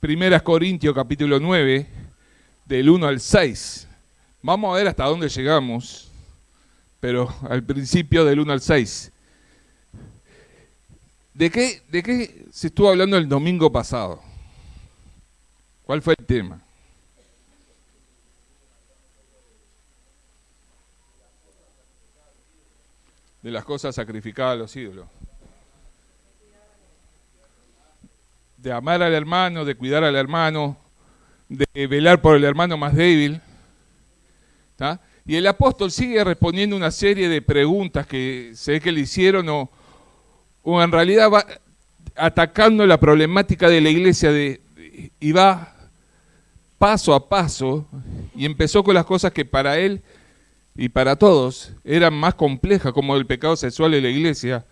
1 Corintios capítulo 9, del 1 al 6. Vamos a ver hasta dónde llegamos, pero al principio del 1 al 6. ¿De qué se estuvo hablando el domingo pasado? ¿Cuál fue el tema? De las cosas sacrificadas a los ídolos. De amar al hermano, de cuidar al hermano, de velar por el hermano más débil. ¿Tá? Y el apóstol sigue respondiendo una serie de preguntas que se ve que le hicieron o en realidad va atacando la problemática de la iglesia y va paso a paso y empezó con las cosas que para él y para todos eran más complejas, como el pecado sexual de la iglesia,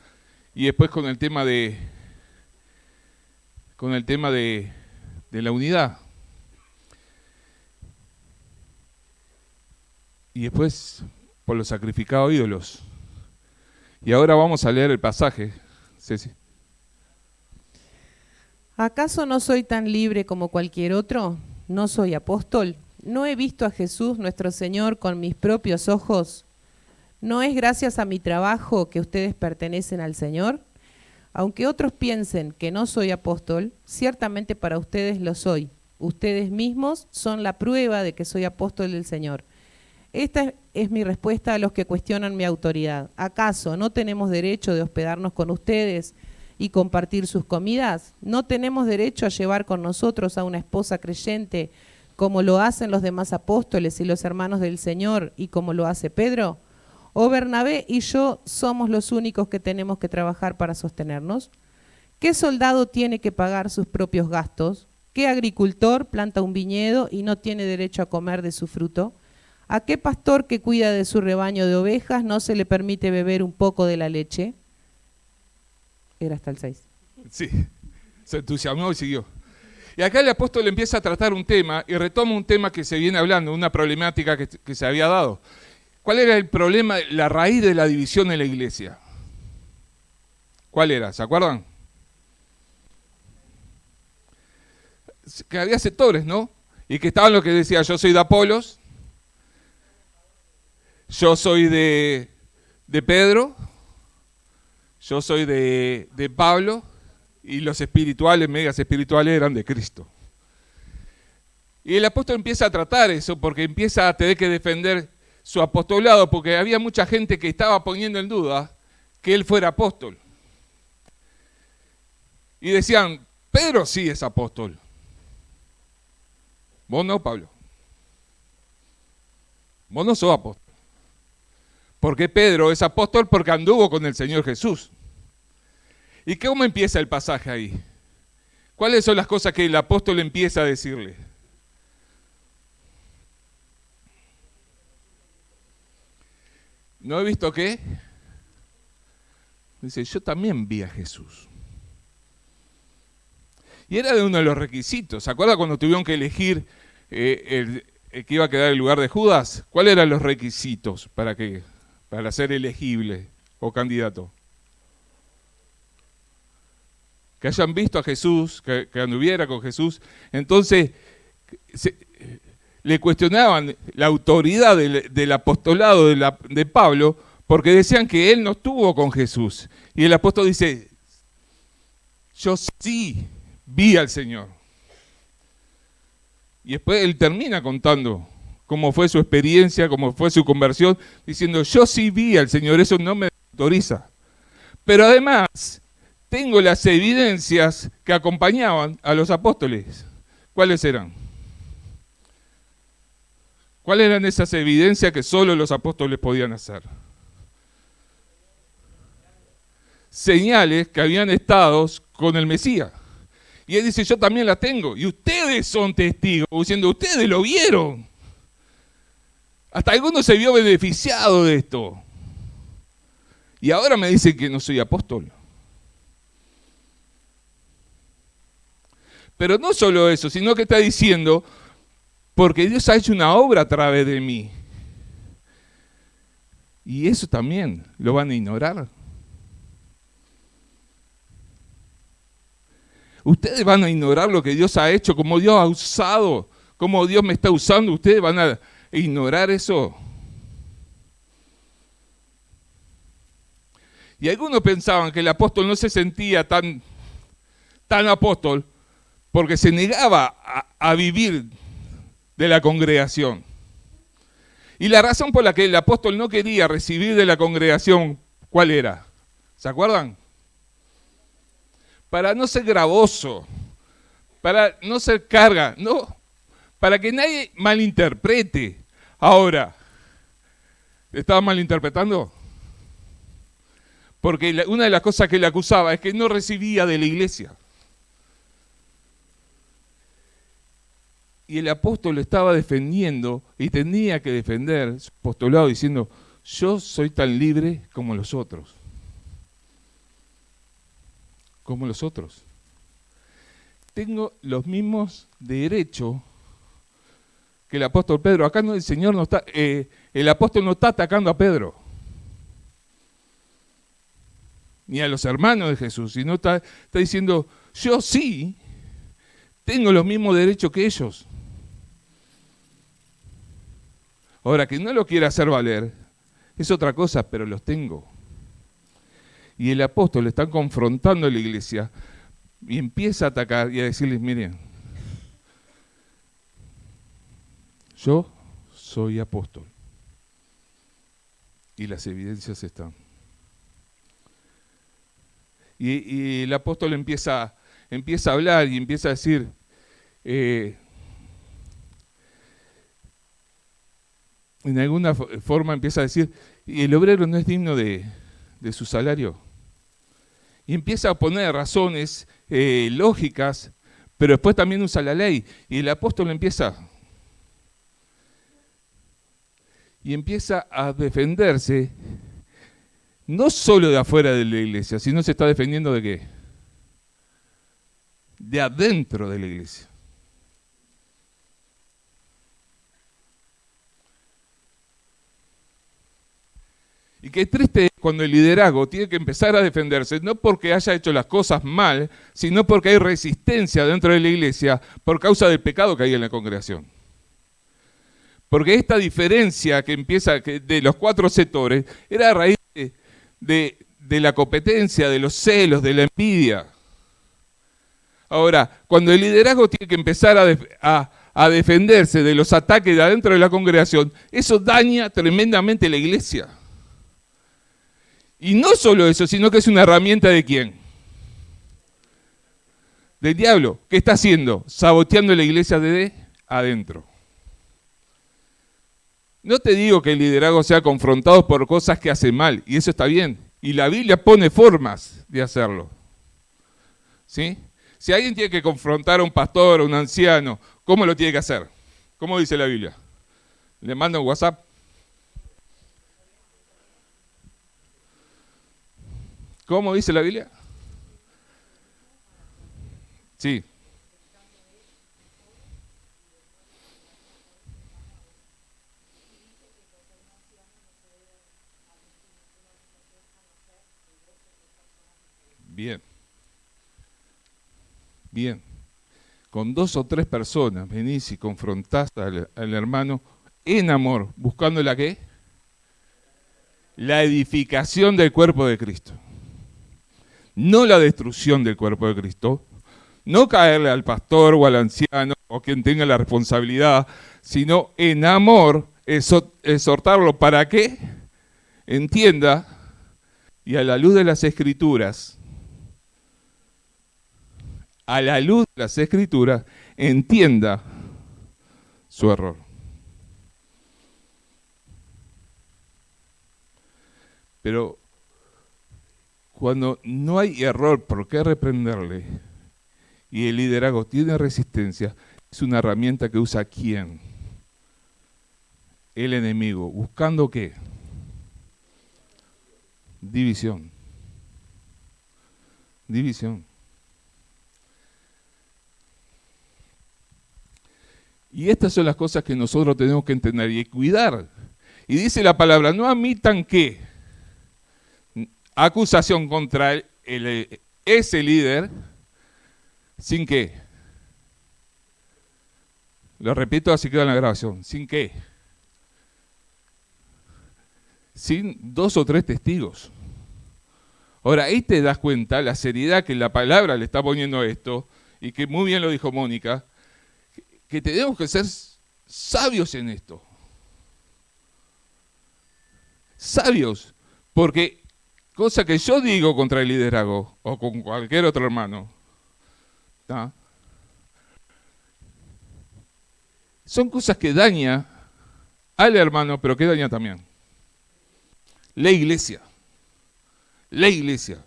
y después con el tema de la unidad. Y después por los sacrificados ídolos. Y ahora vamos a leer el pasaje. Ceci. ¿Acaso no soy tan libre como cualquier otro? ¿No soy apóstol? ¿No he visto a Jesús nuestro Señor con mis propios ojos? ¿No es gracias a mi trabajo que ustedes pertenecen al Señor? Aunque otros piensen que no soy apóstol, ciertamente para ustedes lo soy. Ustedes mismos son la prueba de que soy apóstol del Señor. Esta es mi respuesta a los que cuestionan mi autoridad. ¿Acaso no tenemos derecho de hospedarnos con ustedes y compartir sus comidas? ¿No tenemos derecho a llevar con nosotros a una esposa creyente como lo hacen los demás apóstoles y los hermanos del Señor y como lo hace Pedro? ¿O Bernabé y yo somos los únicos que tenemos que trabajar para sostenernos? ¿Qué soldado tiene que pagar sus propios gastos? ¿Qué agricultor planta un viñedo y no tiene derecho a comer de su fruto? ¿A qué pastor que cuida de su rebaño de ovejas no se le permite beber un poco de la leche? Era hasta el 6. Sí, se entusiasmó y siguió. Y acá el apóstol empieza a tratar un tema y retoma un tema que se viene hablando, una problemática que se había dado. ¿Cuál era el problema, la raíz de la división en la iglesia? ¿Cuál era? ¿Se acuerdan? Que había sectores, ¿no? Y que estaban los que decían, yo soy de Apolos, yo soy de Pedro, yo soy de Pablo, y los espirituales, megas espirituales, eran de Cristo. Y el apóstol empieza a tratar eso porque empieza a tener que defender su apostolado, porque había mucha gente que estaba poniendo en duda que él fuera apóstol. Y decían, Pedro sí es apóstol. Vos no, Pablo. Vos no sos apóstol. Porque Pedro es apóstol porque anduvo con el Señor Jesús. ¿Y cómo empieza el pasaje ahí? ¿Cuáles son las cosas que el apóstol empieza a decirle? ¿No he visto qué? Dice, yo también vi a Jesús. Y era de uno de los requisitos. ¿Se acuerda cuando tuvieron que elegir el que iba a quedar en el lugar de Judas? ¿Cuáles eran los requisitos para ser elegible o candidato? Que hayan visto a Jesús, que anduviera con Jesús. Entonces, le cuestionaban la autoridad del apostolado de Pablo, porque decían que él no estuvo con Jesús. Y el apóstol dice, yo sí vi al Señor. Y después él termina contando cómo fue su experiencia, cómo fue su conversión, diciendo, yo sí vi al Señor, eso no me autoriza. Pero además, tengo las evidencias que acompañaban a los apóstoles. ¿Cuáles eran? ¿Cuáles eran esas evidencias que solo los apóstoles podían hacer? Señales que habían estado con el Mesías. Y él dice, yo también las tengo. Y ustedes son testigos, diciendo, ustedes lo vieron. Hasta alguno se vio beneficiado de esto. Y ahora me dicen que no soy apóstol. Pero no solo eso, sino que está diciendo, porque Dios ha hecho una obra a través de mí. Y eso también lo van a ignorar. Ustedes van a ignorar lo que Dios ha hecho, cómo Dios ha usado, cómo Dios me está usando. Ustedes van a ignorar eso. Y algunos pensaban que el apóstol no se sentía tan apóstol porque se negaba a vivir de la congregación. Y la razón por la que el apóstol no quería recibir de la congregación, ¿cuál era? ¿Se acuerdan? Para no ser gravoso, para no ser carga, no, para que nadie malinterprete. Ahora, ¿estaba malinterpretando? Porque una de las cosas que le acusaba es que no recibía de la iglesia. Y el apóstol lo estaba defendiendo y tenía que defender su apostolado diciendo, yo soy tan libre como los otros. Como los otros. Tengo los mismos derechos que el apóstol Pedro. Acá no, el Señor no está, el apóstol no está atacando a Pedro. Ni a los hermanos de Jesús, sino está diciendo, yo sí tengo los mismos derechos que ellos. Ahora, que no lo quiera hacer valer, es otra cosa, pero los tengo. Y el apóstol le está confrontando a la iglesia y empieza a atacar y a decirles, miren, yo soy apóstol. Y las evidencias están. Y el apóstol empieza a hablar y empieza a decir, en alguna forma empieza a decir, y el obrero no es digno de su salario. Y empieza a poner razones lógicas, pero después también usa la ley. Y el apóstol empieza a defenderse, no solo de afuera de la iglesia, sino se está defendiendo ¿de qué? De adentro de la iglesia. Y qué triste es cuando el liderazgo tiene que empezar a defenderse, no porque haya hecho las cosas mal, sino porque hay resistencia dentro de la iglesia por causa del pecado que hay en la congregación. Porque esta diferencia que empieza de los 4 sectores era a raíz de la competencia, de los celos, de la envidia. Ahora, cuando el liderazgo tiene que empezar a defenderse de los ataques de adentro de la congregación, eso daña tremendamente la iglesia. Y no solo eso, sino que es una herramienta ¿de quién? Del diablo. ¿Qué está haciendo? Saboteando la iglesia de adentro. No te digo que el liderazgo sea confrontado por cosas que hace mal, y eso está bien. Y la Biblia pone formas de hacerlo. ¿Sí? Si alguien tiene que confrontar a un pastor o a un anciano, ¿cómo lo tiene que hacer? ¿Cómo dice la Biblia? ¿Le manda un WhatsApp? ¿Cómo dice la Biblia? Sí. Bien. Bien. Con 2 o 3 personas venís y confrontás al hermano en amor, buscando la ¿qué? La edificación del cuerpo de Cristo. No la destrucción del cuerpo de Cristo, no caerle al pastor o al anciano o quien tenga la responsabilidad, sino en amor exhortarlo para que entienda y a la luz de las Escrituras, entienda su error. Pero cuando no hay error por qué reprenderle y el liderazgo tiene resistencia, es una herramienta que usa ¿quién? El enemigo. ¿Buscando qué? División. División. Y estas son las cosas que nosotros tenemos que entender y cuidar. Y dice la palabra, no admitan que acusación contra ese líder, ¿Sin qué? Lo repito, así queda en la grabación. ¿Sin qué? Sin 2 o 3 testigos. Ahora, ahí te das cuenta la seriedad que la palabra le está poniendo a esto, y que muy bien lo dijo Mónica, que tenemos que ser sabios en esto. Sabios, porque cosa que yo digo contra el liderazgo, o con cualquier otro hermano, ¿tá? Son cosas que daña al hermano, pero que daña también la iglesia. La iglesia.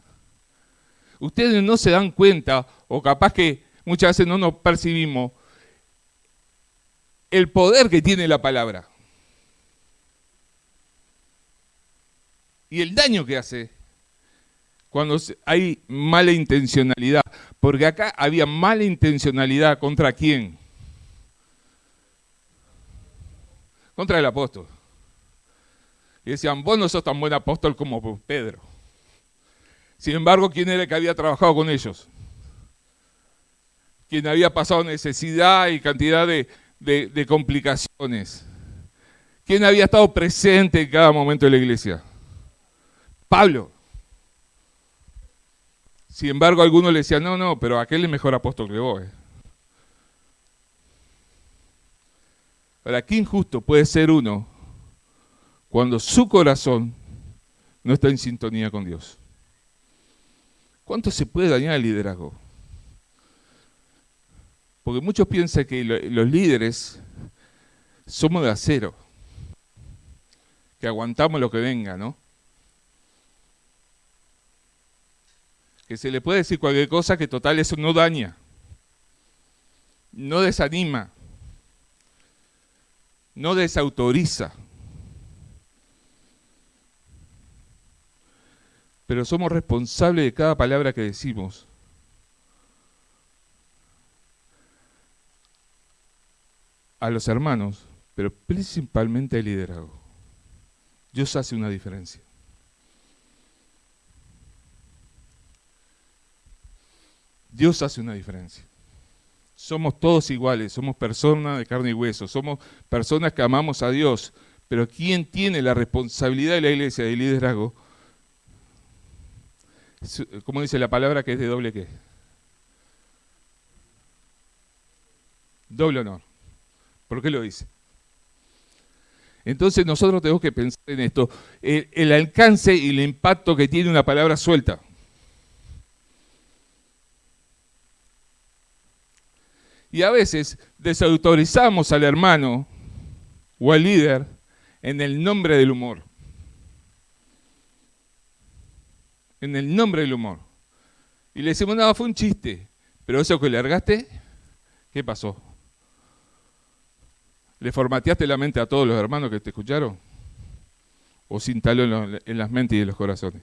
Ustedes no se dan cuenta, o capaz que muchas veces no nos percibimos, el poder que tiene la palabra. Y el daño que hace cuando hay mala intencionalidad. Porque acá había mala intencionalidad. ¿Contra quién? Contra el apóstol. Y decían, vos no sos tan buen apóstol como Pedro. Sin embargo, ¿quién era el que había trabajado con ellos? ¿Quién había pasado necesidad y cantidad de complicaciones? ¿Quién había estado presente en cada momento de la iglesia? Pablo. Sin embargo, algunos le decían, no, pero aquel es mejor apóstol que vos. Ahora, qué injusto puede ser uno cuando su corazón no está en sintonía con Dios. ¿Cuánto se puede dañar el liderazgo? Porque muchos piensan que los líderes somos de acero, que aguantamos lo que venga, ¿no? Que se le puede decir cualquier cosa que total eso no daña, no desanima, no desautoriza. Pero somos responsables de cada palabra que decimos. A los hermanos, pero principalmente al liderazgo. Dios hace una diferencia. Dios hace una diferencia. Somos todos iguales, somos personas de carne y hueso, somos personas que amamos a Dios, pero ¿quién tiene la responsabilidad de la iglesia de liderazgo? ¿Cómo dice la palabra que es de doble qué? Doble honor. ¿Por qué lo dice? Entonces nosotros tenemos que pensar en esto, el alcance y el impacto que tiene una palabra suelta. Y a veces desautorizamos al hermano o al líder en el nombre del humor. En el nombre del humor. Y le decimos, no, fue un chiste. Pero eso que largaste, ¿qué pasó? ¿Le formateaste la mente a todos los hermanos que te escucharon? ¿O se instaló en las mentes y en los corazones?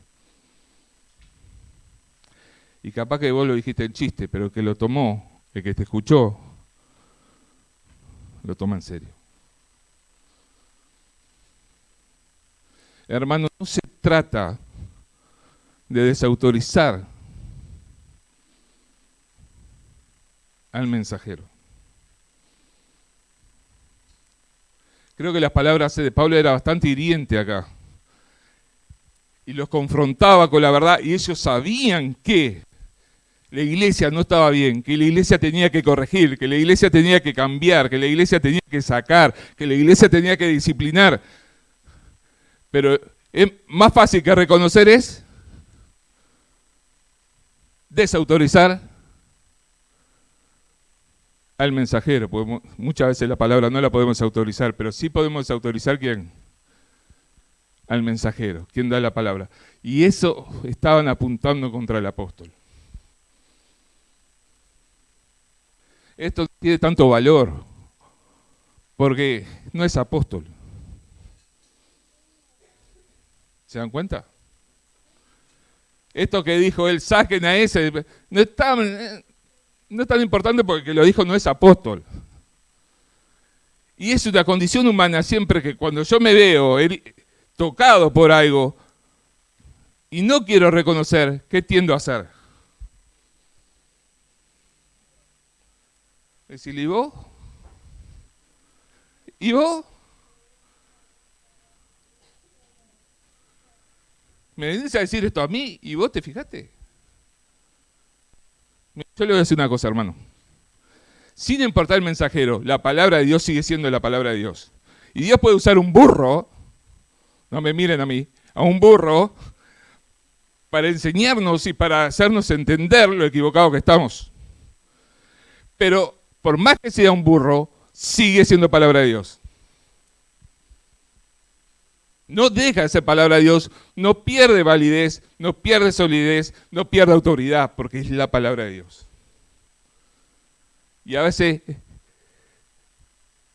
Y capaz que vos lo dijiste en chiste, pero el que lo tomó, el que te escuchó, lo toma en serio. Hermano, no se trata de desautorizar al mensajero. Creo que las palabras de Pablo eran bastante hirientes acá. Y los confrontaba con la verdad, y ellos sabían que la iglesia no estaba bien, que la iglesia tenía que corregir, que la iglesia tenía que cambiar, que la iglesia tenía que sacar, que la iglesia tenía que disciplinar. Pero es más fácil que reconocer es desautorizar al mensajero. Muchas veces la palabra no la podemos autorizar, pero sí podemos autorizar ¿quién? Al mensajero, quien da la palabra. Y eso estaban apuntando contra el apóstol. Esto tiene tanto valor, porque no es apóstol. ¿Se dan cuenta? Esto que dijo él, saquen a ese, no es tan importante porque el que lo dijo no es apóstol. Y es una condición humana siempre que cuando yo me veo tocado por algo y no quiero reconocer, ¿qué tiendo a hacer? Decirle, ¿y vos? ¿Y vos? ¿Me venís a decir esto a mí y vos te fijaste? Yo le voy a decir una cosa, hermano. Sin importar el mensajero, la palabra de Dios sigue siendo la palabra de Dios. Y Dios puede usar un burro, no me miren a mí, a un burro, para enseñarnos y para hacernos entender lo equivocado que estamos. Pero por más que sea un burro, sigue siendo palabra de Dios. No deja de ser palabra de Dios, no pierde validez, no pierde solidez, no pierde autoridad, porque es la palabra de Dios. Y a veces,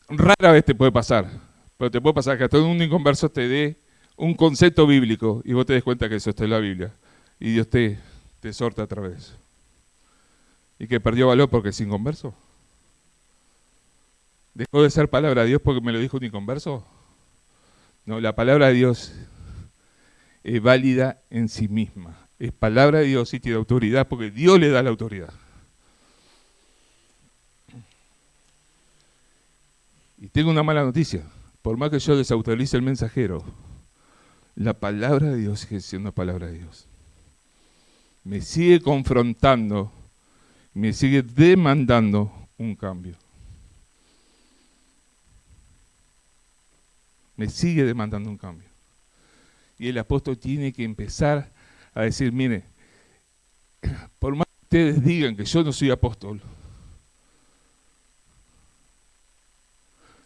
rara vez te puede pasar, pero te puede pasar que hasta un inconverso te dé un concepto bíblico y vos te des cuenta que eso está en la Biblia y Dios te exhorta a través de eso. Y que perdió valor porque es inconverso. ¿Dejó de ser palabra de Dios porque me lo dijo un inconverso? No, la palabra de Dios es válida en sí misma. Es palabra de Dios y tiene autoridad porque Dios le da la autoridad. Y tengo una mala noticia. Por más que yo desautorice el mensajero, la palabra de Dios sigue siendo palabra de Dios. Me sigue confrontando, me sigue demandando un cambio. Me sigue demandando un cambio. Y el apóstol tiene que empezar a decir, mire, por más que ustedes digan que yo no soy apóstol,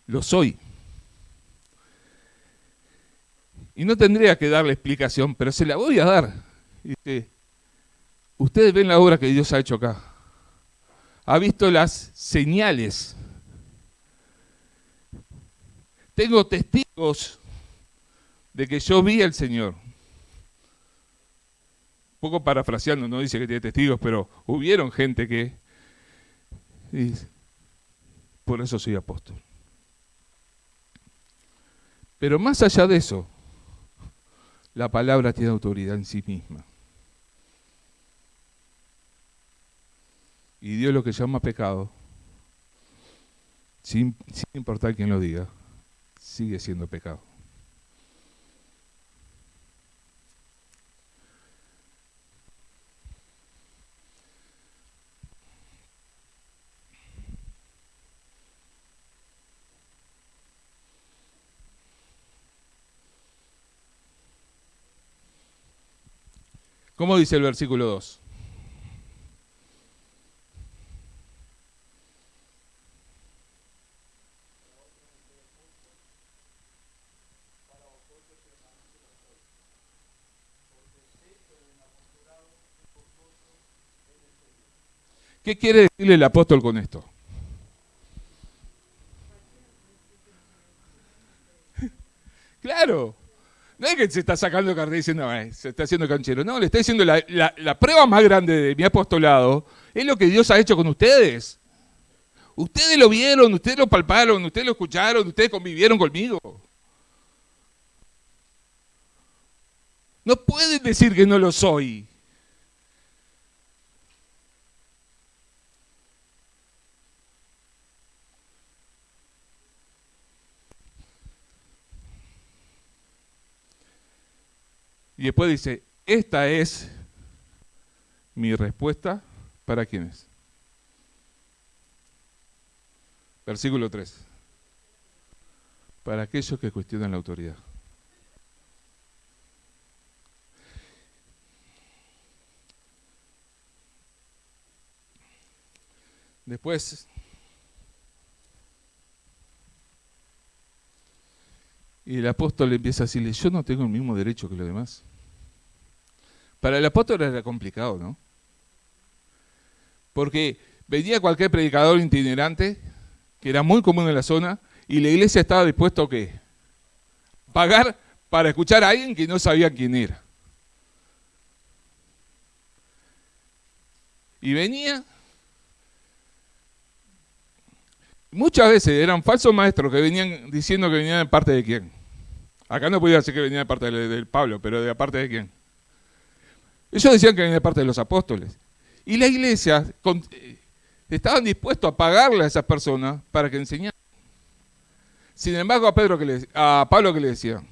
lo soy. Y no tendría que darle explicación, pero se la voy a dar. Dice, ustedes ven la obra que Dios ha hecho acá. Ha visto las señales. Tengo testigos de que yo vi al Señor. Un poco parafraseando, no dice que tiene testigos, pero hubieron gente que dice, por eso soy apóstol. Pero más allá de eso, la palabra tiene autoridad en sí misma. Y Dios lo que llama pecado, sin importar quién lo diga, sigue siendo pecado. ¿Cómo dice el versículo 2? ¿Qué quiere decirle el apóstol con esto? Claro, no es que se está sacando carnet diciendo, se está haciendo canchero. No, le está diciendo la prueba más grande de mi apostolado es lo que Dios ha hecho con ustedes. Ustedes lo vieron, ustedes lo palparon, ustedes lo escucharon, ustedes convivieron conmigo. No pueden decir que no lo soy. Y después dice, esta es mi respuesta para quiénes. Versículo 3. Para aquellos que cuestionan la autoridad. Después, y el apóstol empieza a decirle, yo no tengo el mismo derecho que los demás. Para el apóstol era complicado, ¿no? Porque venía cualquier predicador itinerante, que era muy común en la zona, y la iglesia estaba dispuesta a ¿qué? Pagar para escuchar a alguien que no sabía quién era. Y venía, muchas veces eran falsos maestros que venían diciendo que venían de parte de quién. Acá no podía decir que venían de parte del Pablo, pero de parte de quién. Ellos decían que venían de parte de los apóstoles. Y la iglesia estaban dispuestos a pagarle a esas personas para que enseñaran. Sin embargo, a Pablo que le decía,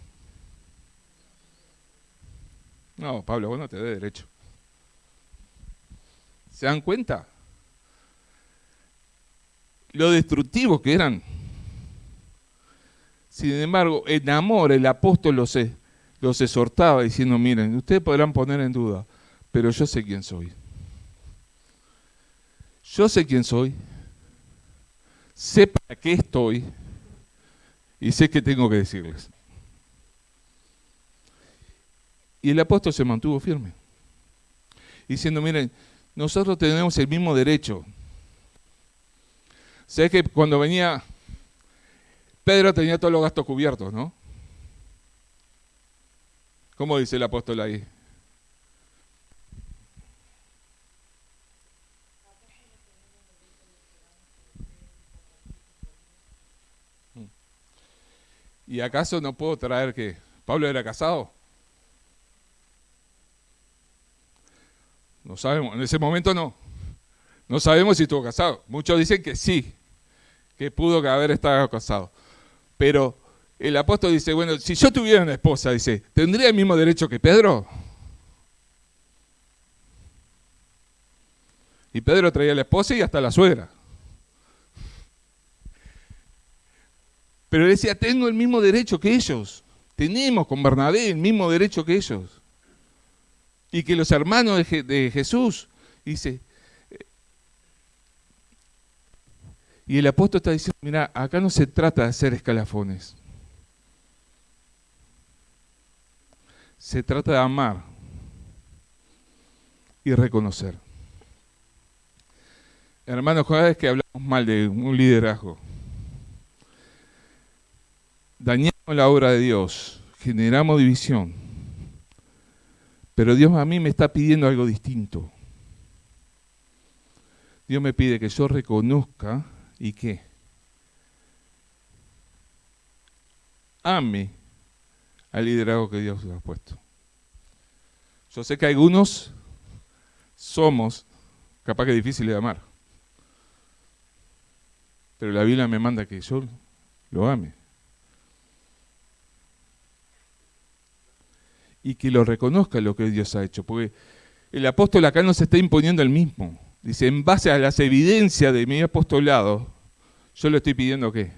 no, Pablo, vos no te des derecho. ¿Se dan cuenta? Lo destructivos que eran. Sin embargo, en amor el apóstol los exhortaba diciendo, miren, ustedes podrán poner en duda, pero yo sé quién soy. Yo sé quién soy, sé para qué estoy y sé qué tengo que decirles. Y el apóstol se mantuvo firme, diciendo, miren, nosotros tenemos el mismo derecho. Sé que cuando venía Pedro tenía todos los gastos cubiertos, ¿no? ¿Cómo dice el apóstol ahí? ¿Y acaso no puedo traer que Pablo era casado? No sabemos, en ese momento no. No sabemos si estuvo casado. Muchos dicen que sí, que pudo haber estado casado. Pero el apóstol dice, bueno, si yo tuviera una esposa, dice, ¿tendría el mismo derecho que Pedro? Y Pedro traía a la esposa y hasta la suegra. Pero él decía, tengo el mismo derecho que ellos. Tenemos con Bernabé el mismo derecho que ellos. Y que los hermanos de Jesús, dice, y el apóstol está diciendo, mira, acá no se trata de hacer escalafones. Se trata de amar y reconocer. Hermanos, cada vez que hablamos mal de un liderazgo, dañamos la obra de Dios, generamos división. Pero Dios a mí me está pidiendo algo distinto. Dios me pide que yo reconozca y que ame al liderazgo que Dios ha puesto. Yo sé que algunos somos capaz que difíciles de amar, pero la Biblia me manda que yo lo ame y que lo reconozca lo que Dios ha hecho, porque el apóstol acá no se está imponiendo el mismo. Dice, en base a las evidencias de mi apostolado, yo le estoy pidiendo ¿qué?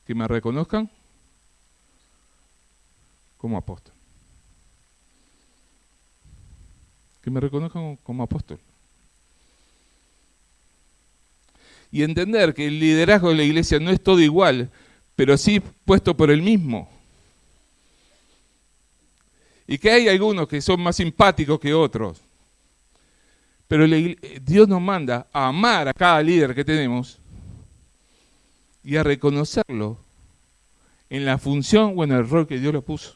Que me reconozcan como apóstol. Que me reconozcan como apóstol. Y entender que el liderazgo de la iglesia no es todo igual, pero sí puesto por el mismo. Y que hay algunos que son más simpáticos que otros. Pero Dios nos manda a amar a cada líder que tenemos y a reconocerlo en la función o en el rol que Dios lo puso.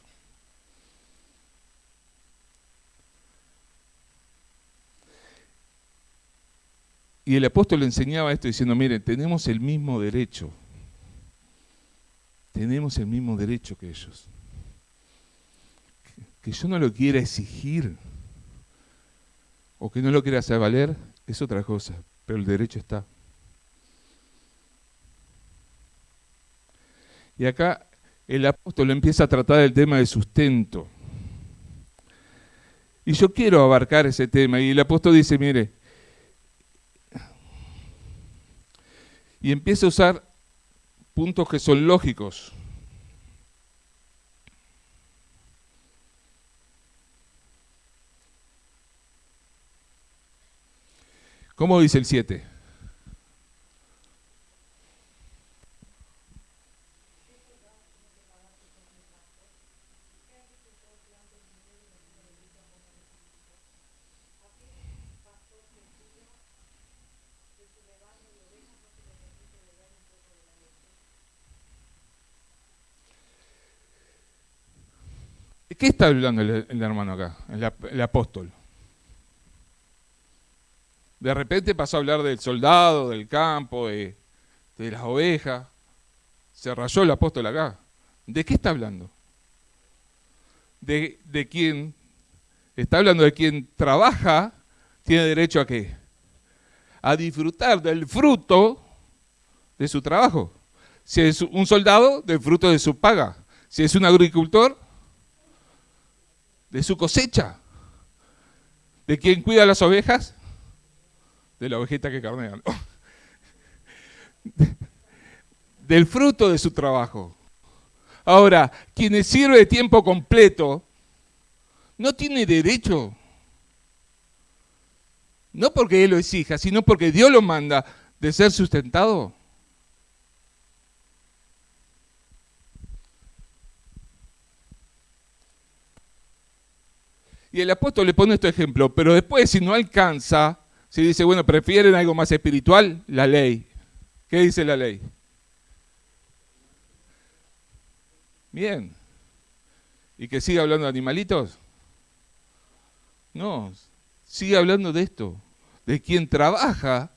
Y el apóstol le enseñaba esto diciendo, miren, tenemos el mismo derecho. Tenemos el mismo derecho que ellos. Que yo no lo quiera exigir o que no lo quiera hacer valer es otra cosa, pero el derecho está. Y acá el apóstol empieza a tratar el tema del sustento. Y yo quiero abarcar ese tema. Y el apóstol dice, mire, y empieza a usar puntos que son lógicos. ¿Cómo dice el 7? ¿De qué está hablando el hermano acá, el apóstol? De repente pasó a hablar del soldado, del campo, de las ovejas. Se rayó el apóstol acá. ¿De qué está hablando? De quien está hablando de quien trabaja, tiene derecho a qué? a disfrutar del fruto de su trabajo. Si es un soldado, del fruto de su paga. Si es un agricultor, de su cosecha. ¿De quién cuida las ovejas? De la ovejita que carnea, ¿no? Del fruto de su trabajo. Ahora, quien sirve de tiempo completo no tiene derecho, no porque él lo exija, sino porque Dios lo manda, de ser sustentado. Y el apóstol le pone este ejemplo, pero después si no alcanza, si dice, bueno, prefieren algo más espiritual, la ley. ¿Qué dice la ley? Bien. ¿Y que siga hablando de animalitos? No, sigue hablando de esto, de quien trabaja,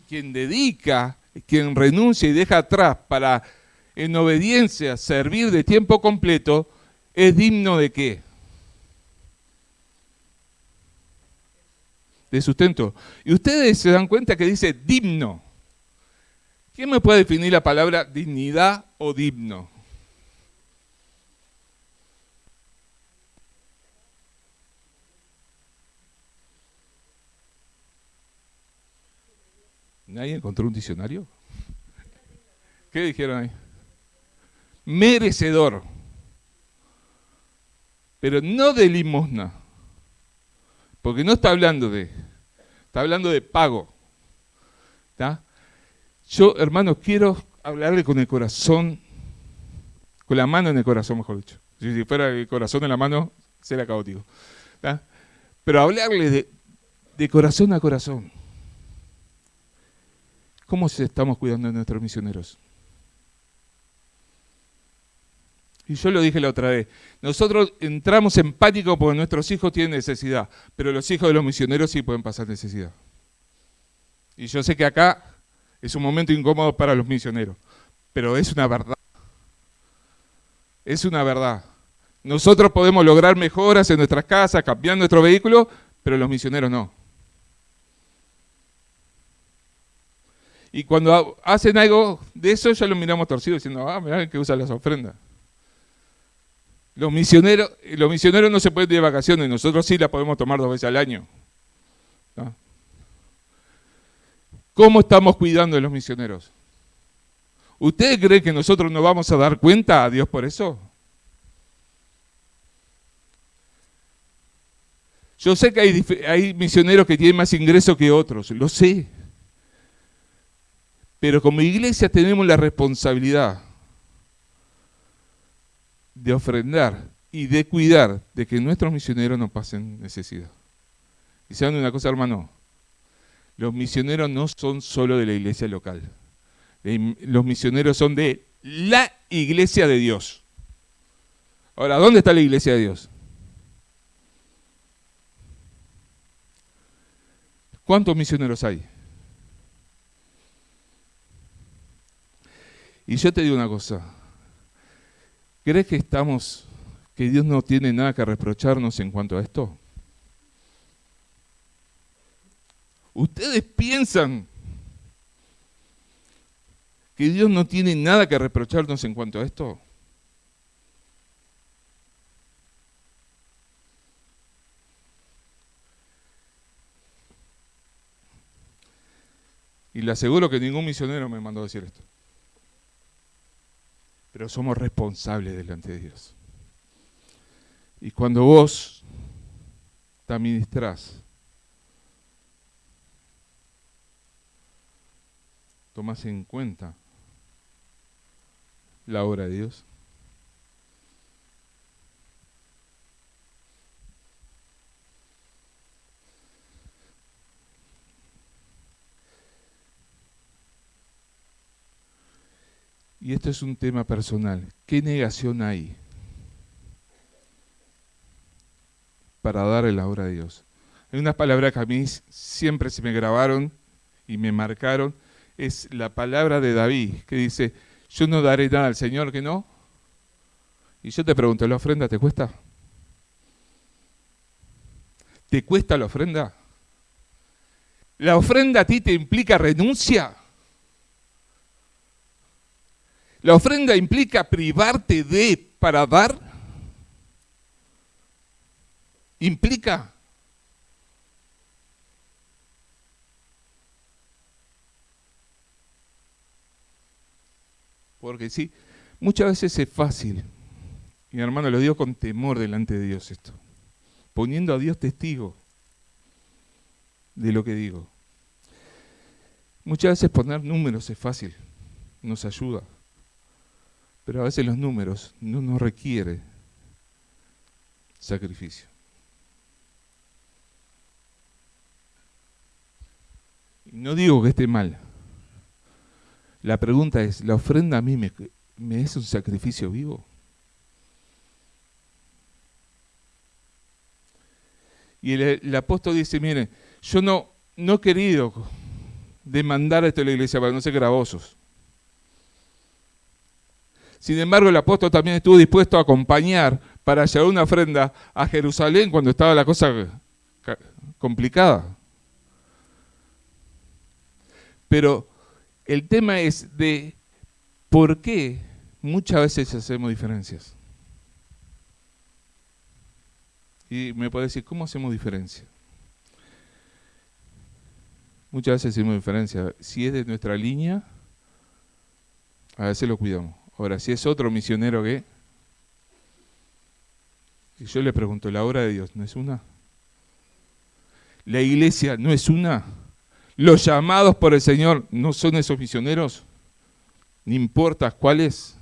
quien dedica, quien renuncia y deja atrás para en obediencia servir de tiempo completo, es digno de ¿qué? De sustento. Y ustedes se dan cuenta que dice digno. ¿Quién me puede definir la palabra dignidad o digno? ¿Nadie encontró un diccionario? ¿Qué dijeron ahí? Merecedor. Pero no de limosna. Porque no está hablando está hablando de pago. ¿Está? Yo, hermanos, quiero hablarle con el corazón, con la mano en el corazón, mejor dicho. Si fuera el corazón en la mano, sería caótico. ¿Está? Pero hablarle de corazón a corazón. ¿Cómo estamos cuidando de nuestros misioneros? Y yo lo dije la otra vez, nosotros entramos en pánico porque nuestros hijos tienen necesidad, pero los hijos de los misioneros sí pueden pasar necesidad. Y yo sé que acá es un momento incómodo para los misioneros, pero es una verdad. Es una verdad. Nosotros podemos lograr mejoras en nuestras casas, cambiar nuestro vehículo, pero los misioneros no. Y cuando hacen algo de eso, ya lo miramos torcido diciendo, mirá que usan las ofrendas. Los misioneros no se pueden ir de vacaciones, nosotros sí las podemos tomar 2 veces al año. ¿No? ¿Cómo estamos cuidando de los misioneros? ¿Ustedes creen que nosotros nos vamos a dar cuenta a Dios por eso? Yo sé que hay misioneros que tienen más ingresos que otros, lo sé. Pero como iglesia tenemos la responsabilidad de ofrendar y de cuidar de que nuestros misioneros no pasen necesidad. Y saben una cosa, hermano, los misioneros no son solo de la iglesia local. Los misioneros son de la iglesia de Dios. Ahora, ¿dónde está la iglesia de Dios? ¿Cuántos misioneros hay? Y yo te digo una cosa, ¿crees que Dios no tiene nada que reprocharnos en cuanto a esto? ¿Ustedes piensan que Dios no tiene nada que reprocharnos en cuanto a esto? Y le aseguro que ningún misionero me mandó a decir esto. Pero somos responsables delante de Dios. Y cuando vos te administrás, tomás en cuenta la obra de Dios. Y esto es un tema personal. ¿Qué negación hay para dar la obra de Dios? Hay una palabra que a mí siempre se me grabaron y me marcaron. Es la palabra de David, que dice, yo no daré nada al Señor que no. Y yo te pregunto, ¿la ofrenda te cuesta? ¿Te cuesta la ofrenda? ¿La ofrenda a ti te implica renuncia? ¿La ofrenda implica privarte de para dar? ¿Implica? Porque sí, muchas veces es fácil. Mi hermano, lo digo con temor delante de Dios esto. Poniendo a Dios testigo de lo que digo. Muchas veces poner números es fácil, nos ayuda. Pero a veces los números no nos requieren sacrificio. Y no digo que esté mal. La pregunta es, ¿la ofrenda a mí me es un sacrificio vivo? Y el apóstol dice, miren, yo no he querido demandar esto a la iglesia para no ser gravosos. Sin embargo, el apóstol también estuvo dispuesto a acompañar para llevar una ofrenda a Jerusalén cuando estaba la cosa complicada. Pero el tema es de por qué muchas veces hacemos diferencias. Y me puede decir, ¿cómo hacemos diferencia? Muchas veces hacemos diferencia. Si es de nuestra línea, a veces lo cuidamos. Ahora, si es otro misionero que... Y yo le pregunto, ¿la obra de Dios no es una? ¿La iglesia no es una? ¿Los llamados por el Señor no son esos misioneros? No importa cuáles.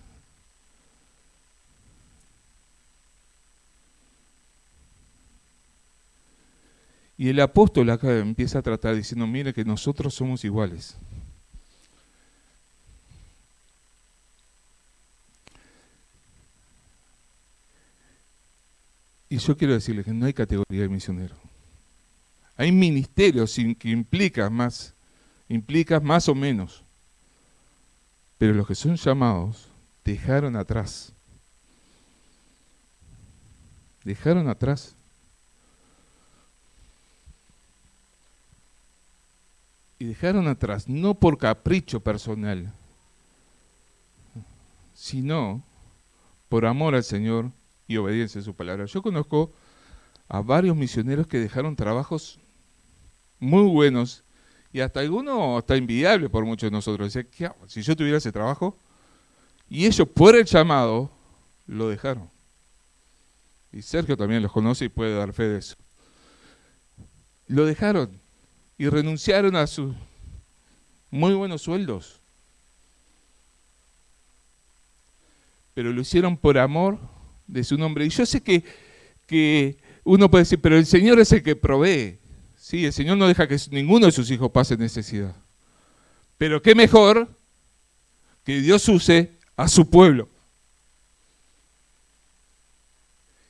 Y el apóstol acá empieza a tratar diciendo, mire que nosotros somos iguales. Y yo quiero decirles que no hay categoría de misionero. Hay ministerios que implican más o menos. Pero los que son llamados dejaron atrás. Dejaron atrás. Y dejaron atrás, no por capricho personal, sino por amor al Señor y obediencia a su palabra. Yo conozco a varios misioneros que dejaron trabajos muy buenos y hasta algunos hasta envidiable por muchos de nosotros. Decía, ¿qué hago? Si yo tuviera ese trabajo, y ellos por el llamado lo dejaron. Y Sergio también los conoce y puede dar fe de eso. Lo dejaron y renunciaron a sus muy buenos sueldos. Pero lo hicieron por amor de su nombre. Y yo sé que uno puede decir, pero el Señor es el que provee. Sí, el Señor no deja que ninguno de sus hijos pase necesidad. Pero qué mejor que Dios use a su pueblo.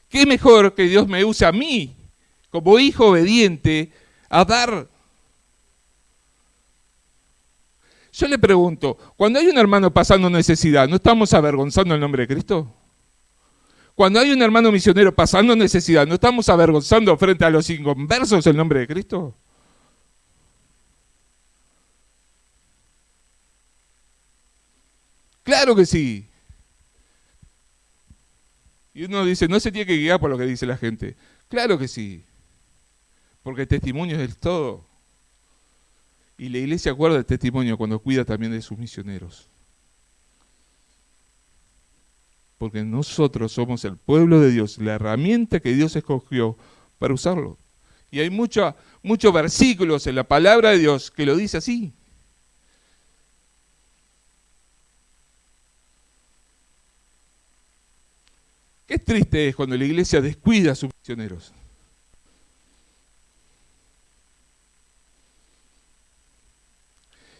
Qué mejor que Dios me use a mí, como hijo obediente, a dar. Yo le pregunto, cuando hay un hermano pasando necesidad, ¿no estamos avergonzando el nombre de Cristo? Cuando hay un hermano misionero pasando necesidad, ¿no estamos avergonzando frente a los inconversos el nombre de Cristo? Claro que sí. Y uno dice, no se tiene que guiar por lo que dice la gente. Claro que sí. Porque el testimonio es todo. Y la iglesia guarda el testimonio cuando cuida también de sus misioneros. Porque nosotros somos el pueblo de Dios, la herramienta que Dios escogió para usarlo. Y hay muchos versículos en la palabra de Dios que lo dice así. Qué triste es cuando la iglesia descuida a sus misioneros.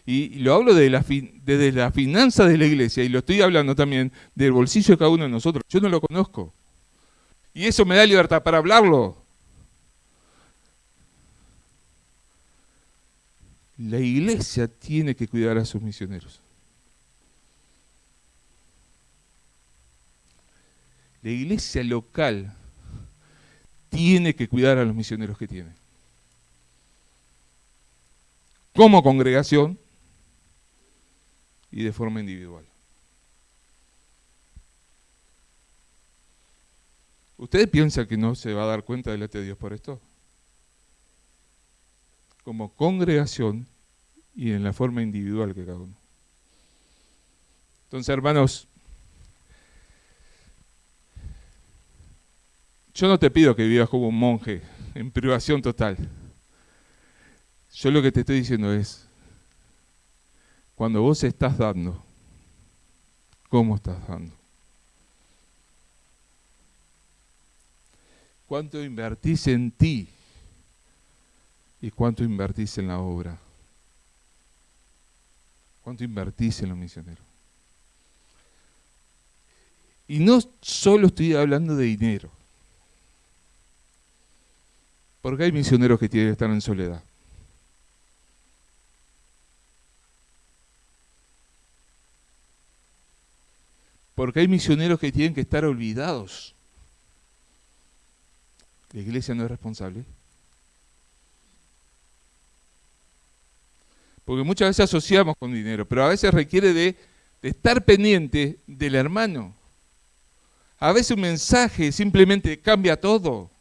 Y lo hablo desde la finanza de la iglesia, y lo estoy hablando también del bolsillo de cada uno de nosotros. Yo no lo conozco. Y eso me da libertad para hablarlo. La iglesia tiene que cuidar a sus misioneros. La iglesia local tiene que cuidar a los misioneros que tiene. como congregación y de forma individual. ¿Ustedes piensan que no se va a dar cuenta delante de Dios por esto? Como congregación y en la forma individual que cada uno. Entonces, hermanos, yo no te pido que vivas como un monje, en privación total. Yo lo que te estoy diciendo es, cuando vos estás dando, ¿cómo estás dando? ¿Cuánto invertís en ti y cuánto invertís en la obra? ¿Cuánto invertís en los misioneros? Y no solo estoy hablando de dinero, porque hay misioneros que tienen que estar en soledad. Porque hay misioneros que tienen que estar olvidados. La iglesia no es responsable. Porque muchas veces asociamos con dinero, pero a veces requiere de estar pendiente del hermano. A veces un mensaje simplemente cambia todo.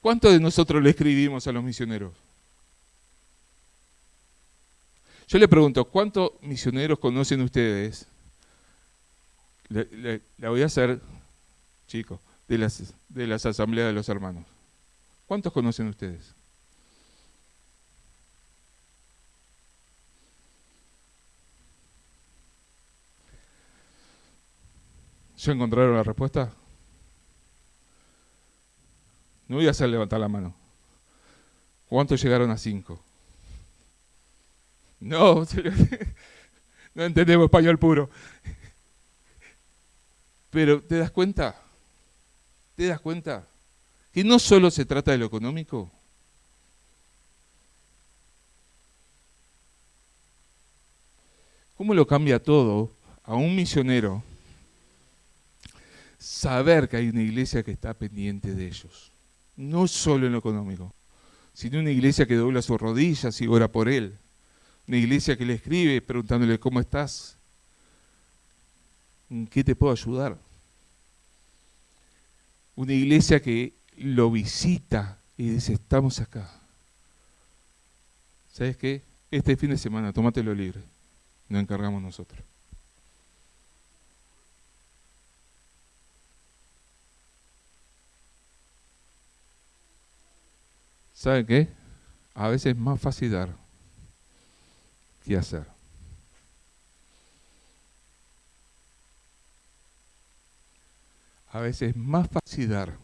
¿Cuántos de nosotros le escribimos a los misioneros? Yo le pregunto, ¿cuántos misioneros conocen ustedes? La voy a hacer, chicos, de las asambleas de los hermanos. ¿Cuántos conocen ustedes? ¿Ya encontraron la respuesta? No voy a hacer levantar la mano. ¿Cuántos llegaron a 5? No, no entendemos español puro. Pero ¿te das cuenta? ¿Te das cuenta? Que no solo se trata de lo económico. ¿Cómo lo cambia todo a un misionero? Saber que hay una iglesia que está pendiente de ellos. No solo en lo económico, sino una iglesia que dobla sus rodillas y ora por él. Una iglesia que le escribe preguntándole ¿cómo estás? ¿En qué te puedo ayudar? Una iglesia que lo visita y dice estamos acá. ¿Sabes qué? Este fin de semana, tómatelo libre. Nos encargamos nosotros. ¿Saben qué? A veces es más fácil dar que hacer. A veces es más fácil dar,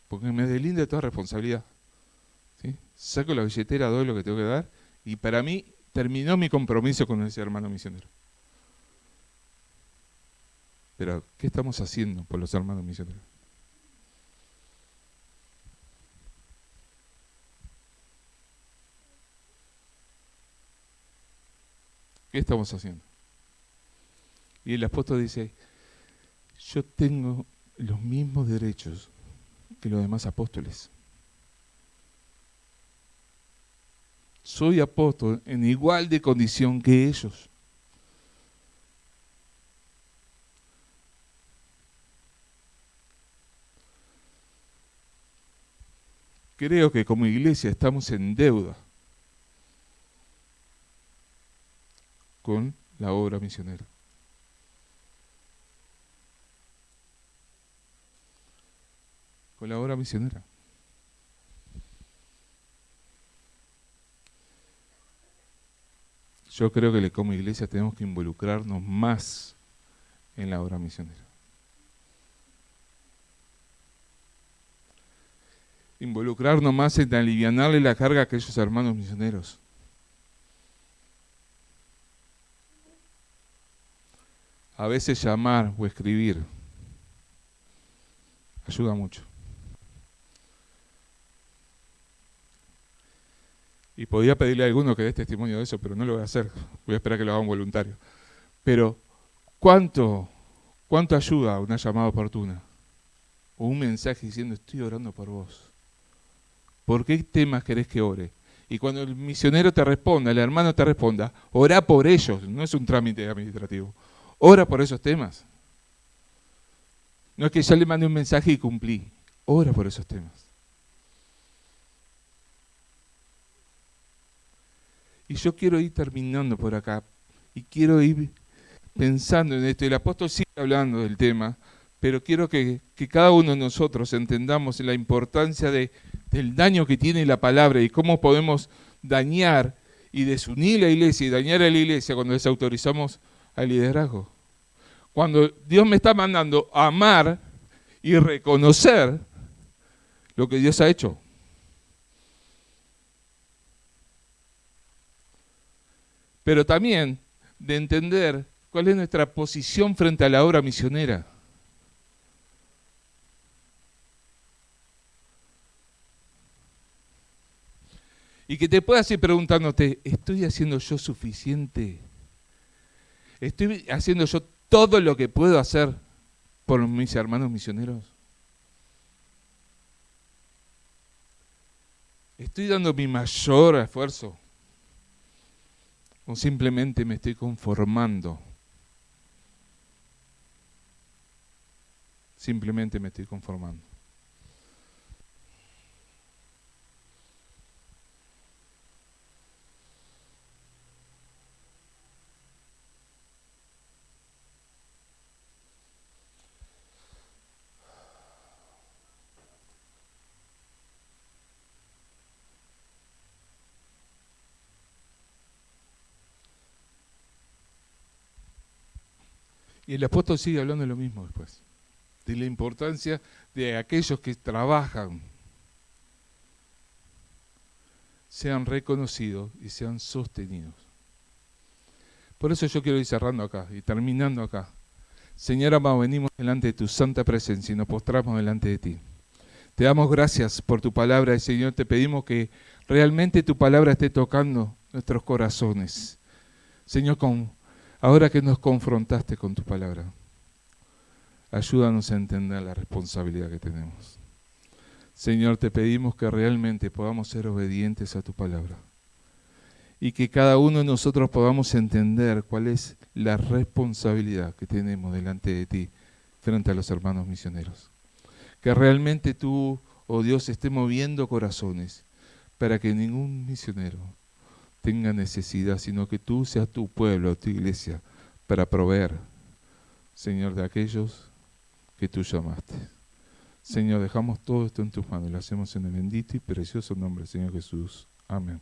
porque me deslinda toda responsabilidad. ¿Sí? Saco la billetera, doy lo que tengo que dar, y para mí terminó mi compromiso con ese hermano misionero. Pero, ¿qué estamos haciendo por los hermanos misioneros? ¿Qué estamos haciendo? Y el apóstol dice, yo tengo los mismos derechos que los demás apóstoles. Soy apóstol en igual de condición que ellos. Creo que como iglesia estamos en deuda con la obra misionera. Con la obra misionera. Yo creo que como iglesia tenemos que involucrarnos más en la obra misionera. Involucrarnos más en alivianarle la carga a aquellos hermanos misioneros. A veces llamar o escribir ayuda mucho. Y podía pedirle a alguno que dé testimonio de eso, pero no lo voy a hacer. Voy a esperar que lo haga un voluntario. Pero, ¿cuánto ayuda una llamada oportuna? O un mensaje diciendo, estoy orando por vos. ¿Por qué temas querés que ore? Y cuando el misionero te responda, el hermano te responda, orá por ellos, no es un trámite administrativo. Ora por esos temas. No es que yo le mandé un mensaje y cumplí. Ora por esos temas. Y yo quiero ir terminando por acá. Y quiero ir pensando en esto. El apóstol sigue hablando del tema, pero quiero que cada uno de nosotros entendamos la importancia del daño que tiene la palabra y cómo podemos dañar y desunir la iglesia y dañar a la iglesia cuando desautorizamos al liderazgo. Cuando Dios me está mandando a amar y reconocer lo que Dios ha hecho. Pero también de entender cuál es nuestra posición frente a la obra misionera. Y que te puedas ir preguntándote, ¿estoy haciendo yo suficiente? ¿Estoy haciendo yo todo lo que puedo hacer por mis hermanos misioneros? ¿Estoy dando mi mayor esfuerzo? ¿O simplemente me estoy conformando? Simplemente me estoy conformando. Y el apóstol sigue hablando de lo mismo después, de la importancia de aquellos que trabajan, sean reconocidos y sean sostenidos. Por eso yo quiero ir cerrando acá y terminando acá. Señor amado, venimos delante de tu santa presencia y nos postramos delante de ti. Te damos gracias por tu palabra y Señor, te pedimos que realmente tu palabra esté tocando nuestros corazones. Señor, ahora que nos confrontaste con tu palabra, ayúdanos a entender la responsabilidad que tenemos. Señor, te pedimos que realmente podamos ser obedientes a tu palabra y que cada uno de nosotros podamos entender cuál es la responsabilidad que tenemos delante de ti frente a los hermanos misioneros. Que realmente tú, oh Dios, estés moviendo corazones para que ningún misionero tenga necesidad, sino que tú seas tu pueblo, tu iglesia, para proveer, Señor, de aquellos que tú llamaste. Señor, dejamos todo esto en tus manos y lo hacemos en el bendito y precioso nombre del Señor Jesús. Amén.